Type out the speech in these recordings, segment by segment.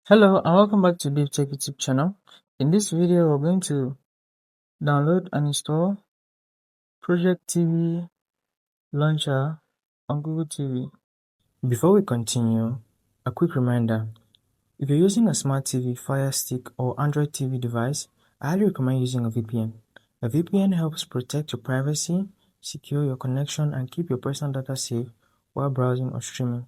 Hello and welcome back to DaveTech YouTube channel. In this video, we're going to download and install Projectivy launcher on Google TV. Before we continue, a quick reminder. If you're using a smart TV, Fire Stick, or Android TV device, I highly recommend using a VPN. A VPN helps protect your privacy, secure your connection, and keep your personal data safe while browsing or streaming.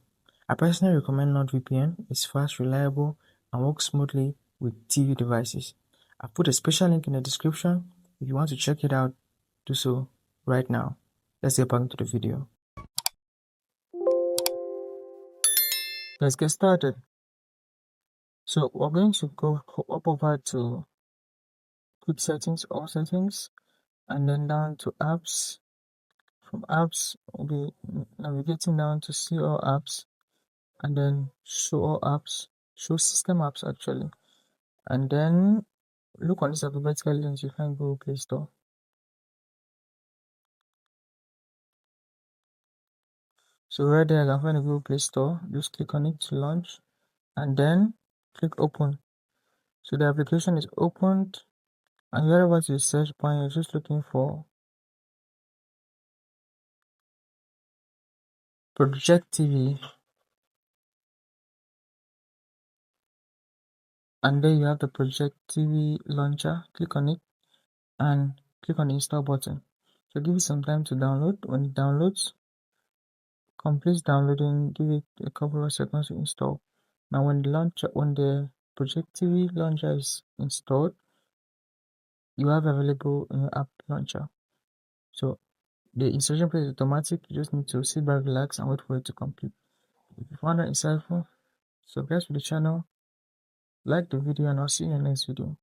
I personally recommend NordVPN. It's fast, reliable, and works smoothly with TV devices. I've put a special link in the description. If you want to check it out, do so right now. Let's get back into the video. Let's get started. So we're going to go up over to quick settings, all settings, and then down to apps. From apps, we'll be navigating down to see all apps, and then show all apps, show system apps actually, and then look on this alphabetical link you find Google Play Store. So right there, I can find the Google Play Store. Just click on it to launch, and then click open. So the application is opened, and you're over to the search bar. You're just looking for Projectivy, and then you have the Projectivy launcher. Click on it and click on the install button. So give it some time to download. When it downloads, complete downloading, give it a couple of seconds to install. Now when the Projectivy launcher is installed, you have available in your app launcher. So the installation process is automatic. You just need to sit back, relax, and wait for it to complete. If you found that insightful, subscribe to the channel, like the video, and I'll see you in the next video.